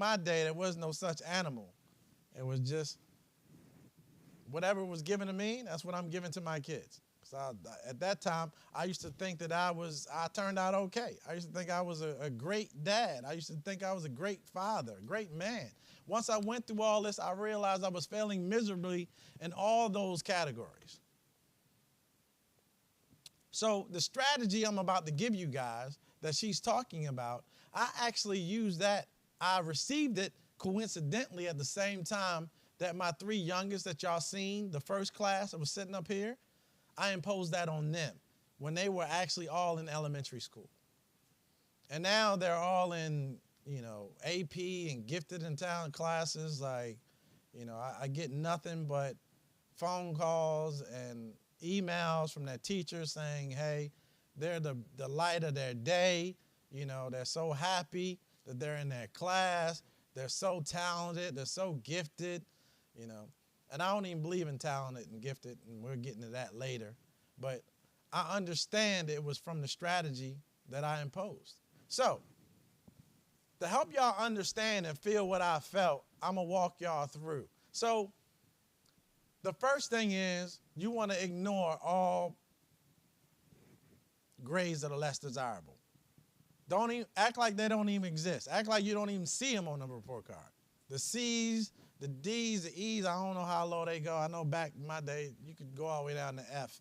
my day, there was no such animal. It was just whatever was given to me, that's what I'm giving to my kids. So at that time, I used to think that I turned out okay. I used to think I was a great dad. I used to think I was a great father, a great man. Once I went through all this, I realized I was failing miserably in all those categories. So the strategy I'm about to give you guys that she's talking about, I actually used that. I received it coincidentally at the same time that my three youngest that y'all seen, the first class that was sitting up here, I imposed that on them when they were actually all in elementary school. And now they're all in, AP and gifted and talent classes. Like, I get nothing but phone calls and emails from their teachers saying, hey, they're the light of their day. They're so happy that they're in their class. They're so talented. They're so gifted, And I don't even believe in talented and gifted, and we're getting to that later. But I understand it was from the strategy that I imposed. So, to help y'all understand and feel what I felt, I'm going to walk y'all through. So, the first thing is you want to ignore all grades that are less desirable. Don't even act like they don't even exist. Act like you don't even see them on the report card. The C's, the D's, the E's, I don't know how low they go. I know back in my day, you could go all the way down to F.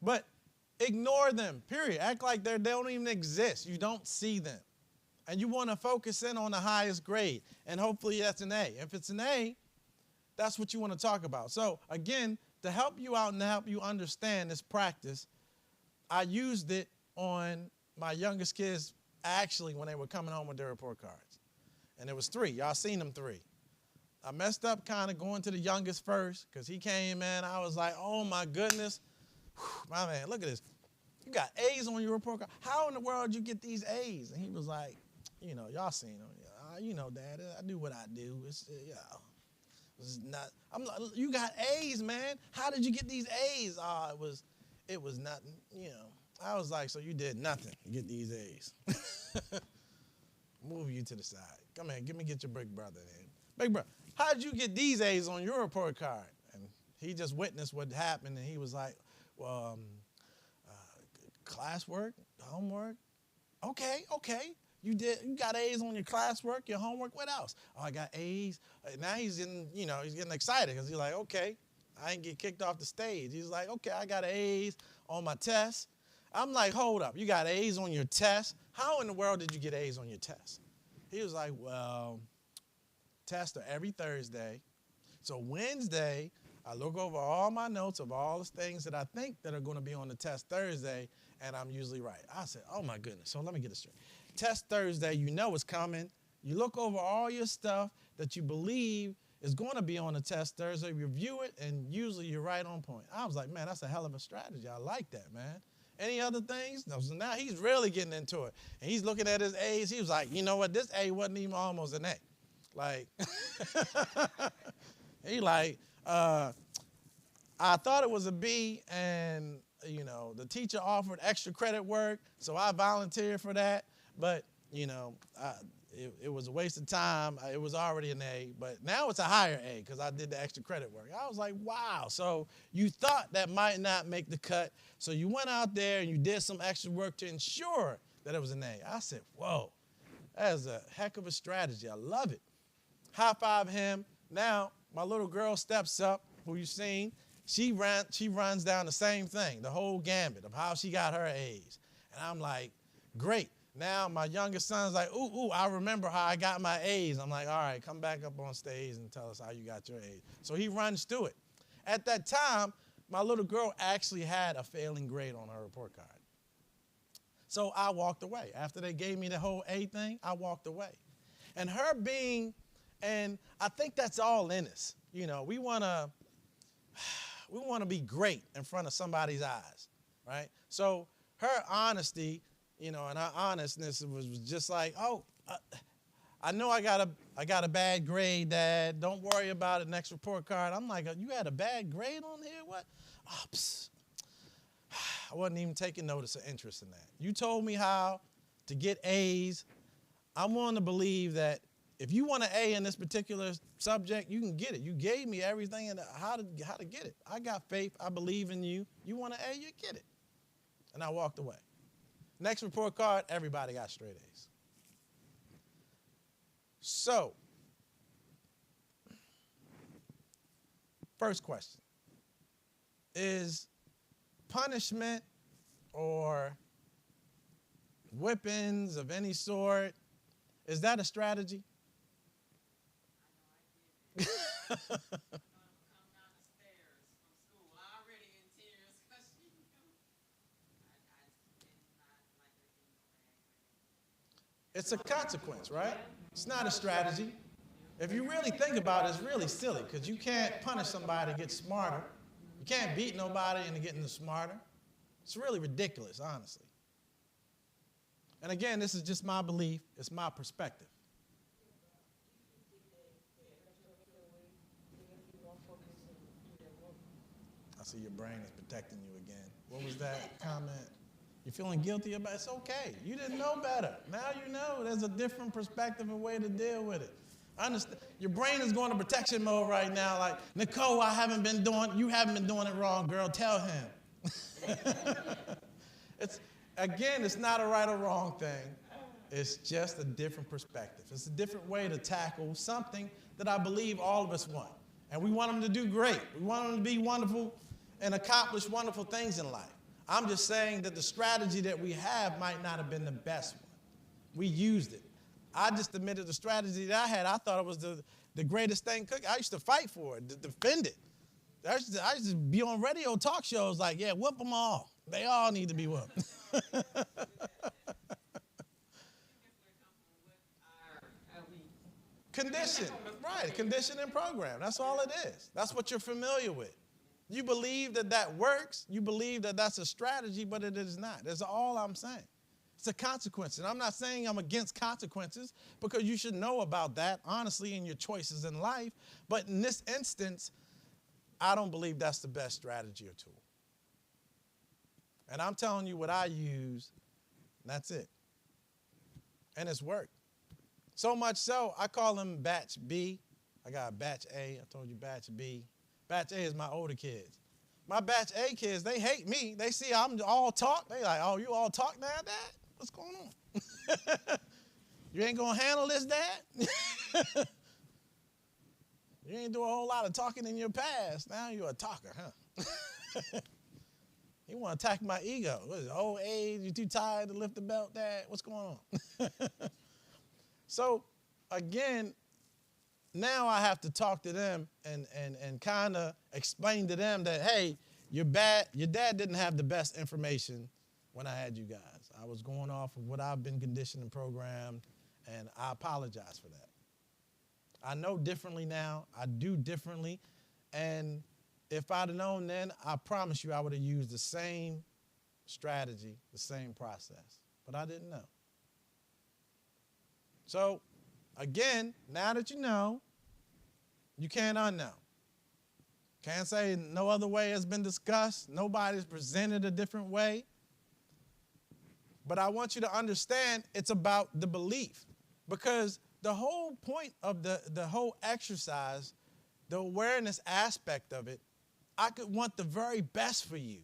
But ignore them, period. Act like they don't even exist. You don't see them. And you want to focus in on the highest grade. And hopefully that's an A. If it's an A, that's what you want to talk about. So again, to help you out and to help you understand this practice, I used it on my youngest kids actually when they were coming home with their report cards. And it was 3. Y'all seen them 3. I messed up kind of going to the youngest first because he came in. I was like, oh, my goodness. Whew, my man, look at this. You got A's on your report card. How in the world did you get these A's? And he was like, y'all seen them. Dad, I do what I do. It's not. I'm like, you got A's, man. How did you get these A's? It was nothing, I was like, so you did nothing to get these A's. Move you to the side. Come here, get your big brother in. Big brother, how did you get these A's on your report card? And he just witnessed what happened, and he was like, well, classwork, homework. Okay. You got A's on your classwork, your homework. What else? Oh, I got A's. Now he's getting excited because he's like, okay, I didn't get kicked off the stage. He's like, okay, I got A's on my test. I'm like, hold up, you got A's on your test? How in the world did you get A's on your test? He was like, well, tests are every Thursday. So Wednesday, I look over all my notes of all the things that I think that are going to be on the test Thursday, and I'm usually right. I said, oh my goodness. So let me get this straight. Test Thursday, it's coming. You look over all your stuff that you believe is going to be on the test Thursday, review it, and usually you're right on point. I was like, man, that's a hell of a strategy. I like that, man. Any other things? No, so now he's really getting into it. And he's looking at his A's. He was like, you know what? This A wasn't even almost an A. Like, he like, I thought it was a B, and, the teacher offered extra credit work, so I volunteered for that. But, it was a waste of time. It was already an A, but now it's a higher A because I did the extra credit work. I was like, wow. So you thought that might not make the cut. So you went out there and you did some extra work to ensure that it was an A. I said, whoa, that is a heck of a strategy. I love it. High five him. Now my little girl steps up, who you've seen. She runs down the same thing, the whole gambit of how she got her A's. And I'm like, great. Now my youngest son's like, ooh, I remember how I got my A's. I'm like, all right, come back up on stage and tell us how you got your A's. So he runs through it. At that time, my little girl actually had a failing grade on her report card. So I walked away. After they gave me the whole A thing, I walked away. And her being, and I think that's all in us. We want to be great in front of somebody's eyes, right? So her honesty, and her honestness was just like, oh, I know I got a bad grade, Dad. Don't worry about it. Next report card. I'm like, you had a bad grade on here? What? Oh, psst. I wasn't even taking notice or interest in that. You told me how to get A's. I'm willing to believe that if you want an A in this particular subject, you can get it. You gave me everything and how to get it. I got faith. I believe in you. You want an A, you get it. And I walked away. Next report card, everybody got straight A's. So, first question. Is punishment or whippings of any sort, is that a strategy? I know I did it. Come down the stairs from school, already in tears because she knew. I did not like her getting It's a consequence, right? It's not a strategy. If you really think about it, it's really silly because you can't punish somebody to get smarter. You can't beat nobody into getting smarter. It's really ridiculous, honestly. And again, this is just my belief. It's my perspective. I see your brain is protecting you again. What was that comment? You're feeling guilty about it? It's okay. You didn't know better. Now you know. There's a different perspective and way to deal with it. I understand. Your brain is going to protection mode right now. Like, Nicole, you haven't been doing it wrong, girl. Tell him. It's not a right or wrong thing. It's just a different perspective. It's a different way to tackle something that I believe all of us want. And we want them to do great. We want them to be wonderful and accomplish wonderful things in life. I'm just saying that the strategy that we have might not have been the best one. We used it. I just admitted the strategy that I had. I thought it was the greatest thing cooking. I used to fight for it, to defend it. I used to be on radio talk shows like, yeah, whoop them all. They all need to be whooped. Condition, right, condition and program. That's all it is. That's what you're familiar with. You believe that works. You believe that that's a strategy, but it is not. That's all I'm saying. It's a consequence. And I'm not saying I'm against consequences because you should know about that, honestly, in your choices in life. But in this instance, I don't believe that's the best strategy or tool. And I'm telling you what I use, and that's it. And it's worked. So much so, I call them batch B. I got batch A. I told you batch B. Batch A is my older kids. My batch A kids, they hate me. They see I'm all talk. They like, oh, you all talk now, Dad? What's going on? You ain't going to handle this, Dad? You ain't do a whole lot of talking in your past. Now you're a talker, huh? You want to attack my ego. What is it, old age? You too tired to lift the belt, Dad? What's going on? So, again, now I have to talk to them and kind of explain to them that, hey, your dad didn't have the best information when I had you guys. I was going off of what I've been conditioned and programmed, and I apologize for that. I know differently now. I do differently. And if I'd have known then, I promise you I would have used the same strategy, the same process. But I didn't know. So, again, now that you know, you can't unknow. Can't say no other way has been discussed. Nobody's presented a different way. But I want you to understand it's about the belief. Because the whole point of the whole exercise, the awareness aspect of it, I could want the very best for you.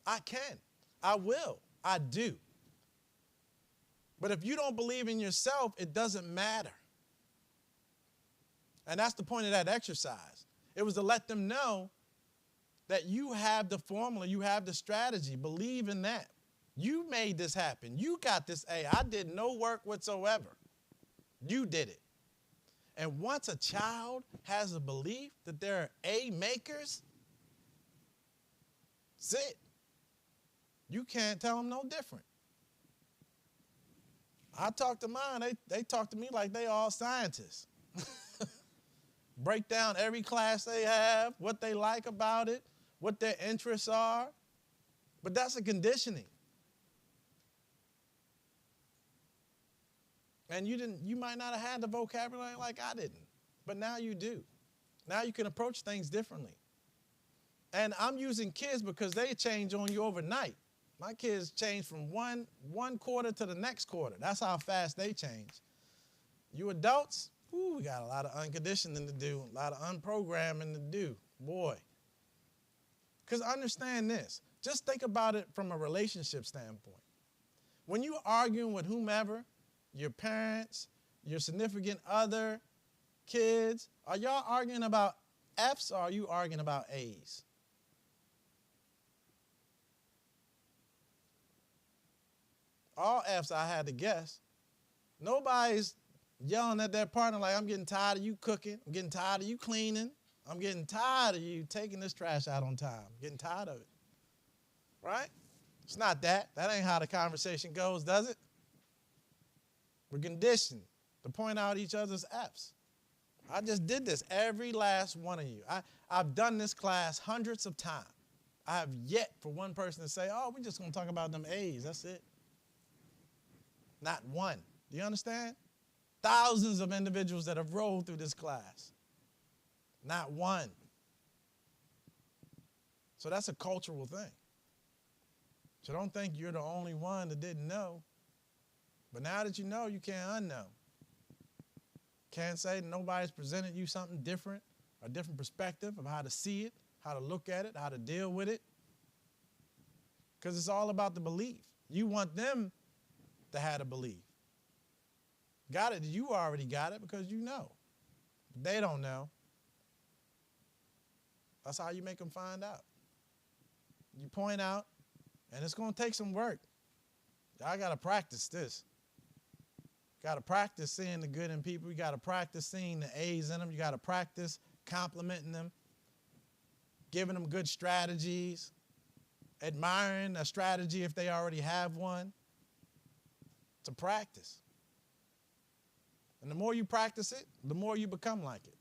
I can. I will. I do. But if you don't believe in yourself, it doesn't matter. And that's the point of that exercise. It was to let them know that you have the formula, you have the strategy. Believe in that. You made this happen. You got this A. I did no work whatsoever. You did it. And once a child has a belief that they're A makers, that's it. You can't tell them no different. I talk to mine, they talk to me like they all scientists. Break down every class they have, what they like about it, what their interests are. But that's a conditioning. And you might not have had the vocabulary like I didn't, but now you do. Now you can approach things differently. And I'm using kids because they change on you overnight. My kids change from one quarter to the next quarter. That's how fast they change. You adults, we got a lot of unconditioning to do, a lot of unprogramming to do. Boy. Because understand this. Just think about it from a relationship standpoint. When you're arguing with whomever, your parents, your significant other, kids, are y'all arguing about F's or are you arguing about A's? All F's, I had to guess. Nobody's yelling at their partner like, I'm getting tired of you cooking. I'm getting tired of you cleaning. I'm getting tired of you taking this trash out on time. I'm getting tired of it. Right? It's not that. That ain't how the conversation goes, does it? We're conditioned to point out each other's F's. I just did this, every last one of you. I've done this class hundreds of times. I have yet for one person to say, we're just going to talk about them A's. That's it. Not one. Do you understand? Thousands of individuals that have rolled through this class. Not one. So that's a cultural thing. So don't think you're the only one that didn't know. But now that you know, you can't unknow. Can't say nobody's presented you something different, a different perspective of how to see it, how to look at it, how to deal with it. Because it's all about the belief. You want them to have a belief. Got it? You already got it because you know. They don't know. That's how you make them find out. You point out, and it's going to take some work. Y'all got to practice this. Got to practice seeing the good in people. You got to practice seeing the A's in them. You got to practice complimenting them, giving them good strategies, admiring a strategy if they already have one. It's a practice. And the more you practice it, the more you become like it.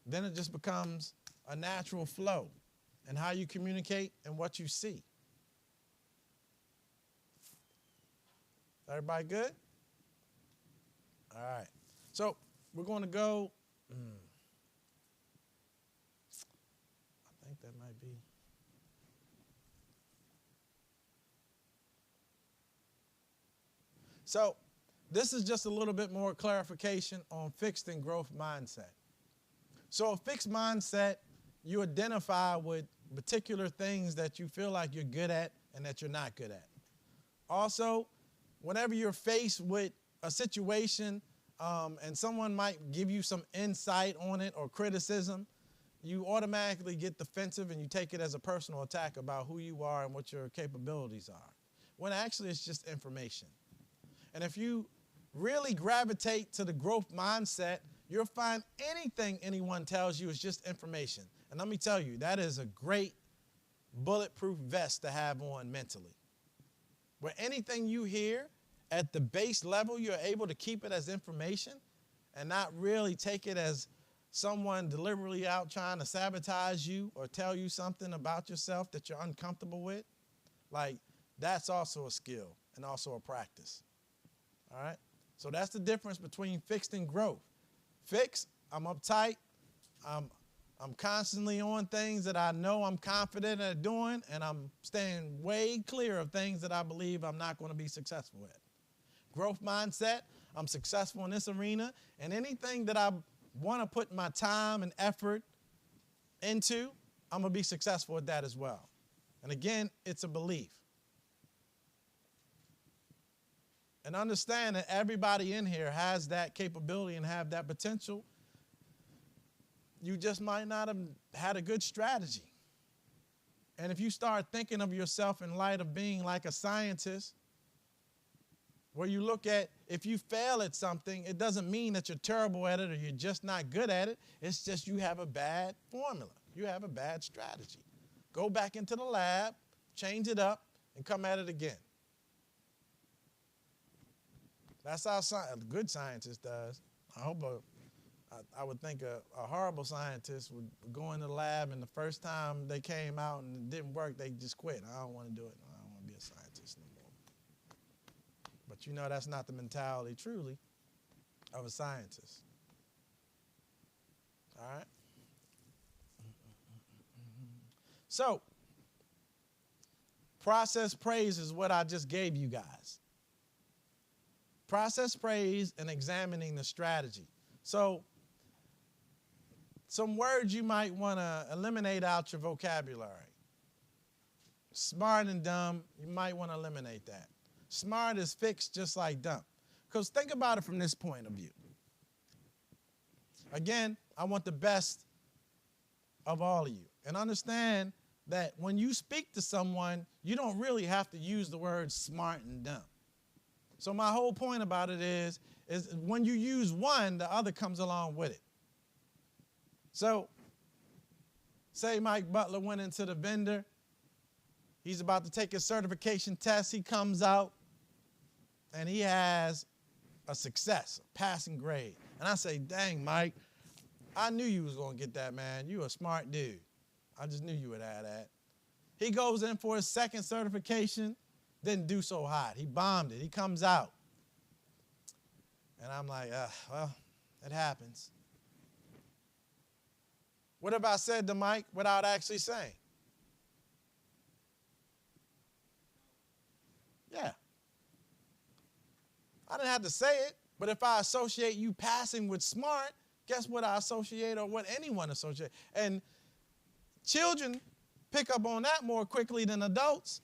Then it just becomes a natural flow in how you communicate and what you see. Everybody good? All right. So we're going to go. I think that might be. So this is just a little bit more clarification on fixed and growth mindset. So a fixed mindset, you identify with particular things that you feel like you're good at and that you're not good at. Also, whenever you're faced with a situation and someone might give you some insight on it or criticism, you automatically get defensive and you take it as a personal attack about who you are and what your capabilities are, when actually it's just information. And if you really gravitate to the growth mindset, you'll find anything anyone tells you is just information. And let me tell you, that is a great bulletproof vest to have on mentally. Where anything you hear at the base level, you're able to keep it as information and not really take it as someone deliberately out trying to sabotage you or tell you something about yourself that you're uncomfortable with. Like, that's also a skill and also a practice. All right? So that's the difference between fixed and growth. Fixed, I'm uptight. I'm constantly on things that I know I'm confident at doing, and I'm staying way clear of things that I believe I'm not going to be successful at. Growth mindset, I'm successful in this arena, and anything that I want to put my time and effort into, I'm going to be successful at that as well. And again, it's a belief. And understand that everybody in here has that capability and have that potential. You just might not have had a good strategy. And if you start thinking of yourself in light of being like a scientist, where you look at, if you fail at something, it doesn't mean that you're terrible at it or you're just not good at it. It's just you have a bad formula. You have a bad strategy. Go back into the lab, change it up, and come at it again. That's how a good scientist does. I would think a horrible scientist would go in the lab, and the first time they came out and it didn't work, they just quit. I don't want to do it. I don't want to be a scientist no more. But you know that's not the mentality, truly, of a scientist. All right? So, Process praise is what I just gave you guys. Process praise and examining the strategy. So, some words you might want to eliminate out your vocabulary. Smart and dumb, you might want to eliminate that. Smart is fixed just like dumb. Because think about it from this point of view. Again, I want the best of all of you. And understand that when you speak to someone, you don't really have to use the words smart and dumb. So my whole point about it is when you use one, the other comes along with it. So, say Mike Butler went into the vendor. He's about to take his certification test. He comes out, and he has a success, a passing grade. And I say, dang, Mike, I knew you was going to get that, man. You a smart dude. I just knew you would have that. He goes in for his second certification, didn't do so hot. He bombed it. He comes out. And I'm like, well, it happens. What have I said to Mike without actually saying? Yeah. I didn't have to say it, but if I associate you passing with smart, guess what I associate or what anyone associates? And children pick up on that more quickly than adults.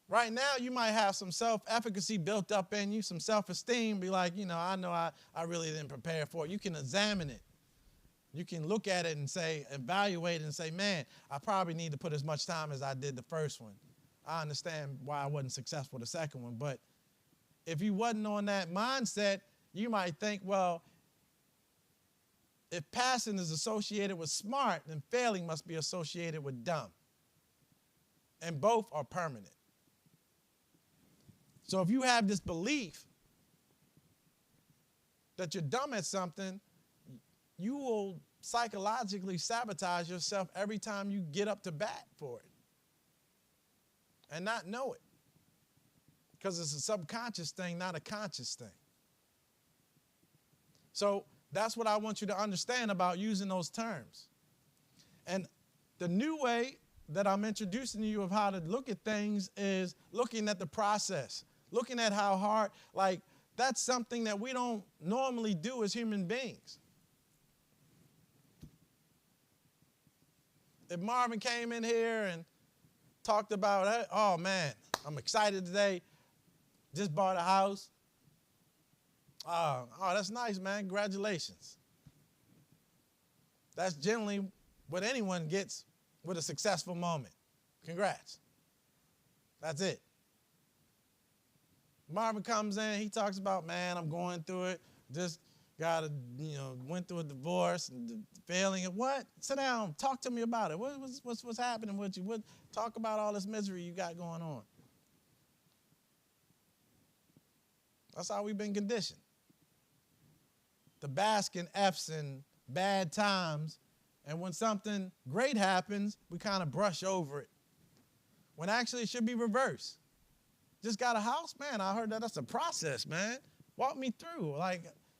Right now, you might have some self-efficacy built up in you, some self-esteem, be like, I know I really didn't prepare for it. You can examine it. You can look at it and evaluate it and say, man, I probably need to put as much time as I did the first one. I understand why I wasn't successful the second one. But if you wasn't on that mindset, you might think, well, if passing is associated with smart, then failing must be associated with dumb. And both are permanent. So if you have this belief that you're dumb at something, you will psychologically sabotage yourself every time you get up to bat for it and not know it, because it's a subconscious thing, not a conscious thing. So that's what I want you to understand about using those terms. And the new way that I'm introducing to you of how to look at things is looking at the process, looking at how hard, that's something that we don't normally do as human beings. If Marvin came in here and talked about, hey, oh man, I'm excited today, just bought a house. Oh, that's nice, man, congratulations. That's generally what anyone gets with a successful moment. Congrats. That's it. Marvin comes in, he talks about, man, I'm going through it, just went through a divorce and failing. What? Sit down. Talk to me about it. What's happening with you? Talk about all this misery you got going on. That's how we've been conditioned. To bask in F's and bad times, and when something great happens, we kind of brush over it. When actually it should be reversed. Just got a house? Man, I heard that's a process, man. Walk me through.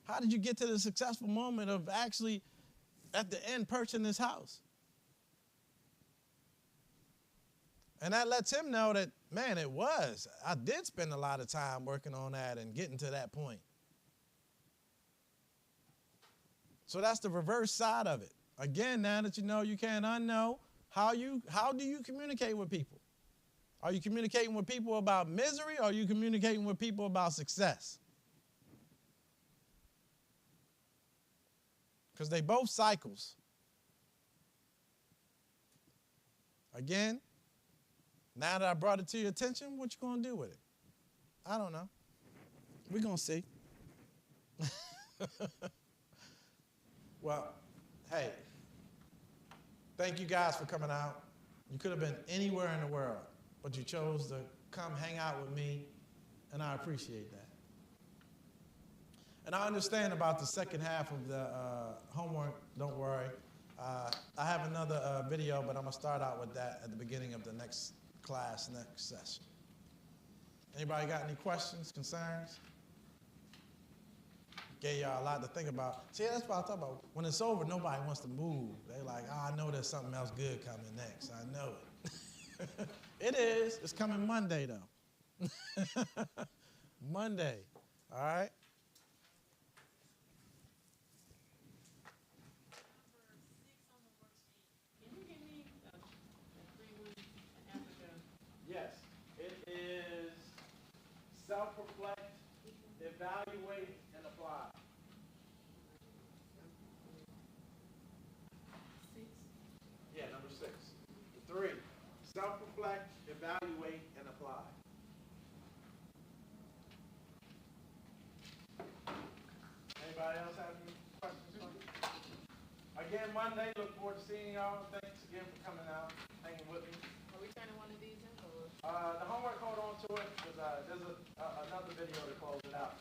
How did you get to the successful moment of actually, at the end, purchasing this house? And that lets him know that, man, I did spend a lot of time working on that and getting to that point. So that's the reverse side of it. Again, now that you know, you can't unknow. How do you communicate with people? Are you communicating with people about misery, or are you communicating with people about success? Because they both cycles. Again, now that I brought it to your attention, what you going to do with it? I don't know. We're going to see. Well, hey, thank you guys for coming out. You could have been anywhere in the world, but you chose to come hang out with me, and I appreciate that. And I understand about the second half of the homework, don't worry. I have another video, but I'm going to start out with that at the beginning of the next class, next session. Anybody got any questions, concerns? Gave y'all a lot to think about. See, that's what I talk about. When it's over, nobody wants to move. They're like, I know there's something else good coming next. I know it. It is. It's coming Monday, though. Monday. All right? Number 6 on the worksheet. Can you give me the 3 weeks Africa? Yes. It is self-reflect, evaluate, and apply. 6. Yeah, number 6. The 3. Self-reflect, evaluate, and apply. Anybody else have any questions? Again, Monday, look forward to seeing y'all. Thanks again for coming out, hanging with me. Are we turning one of these in or? The homework, hold on to it, because there's another video to close it out.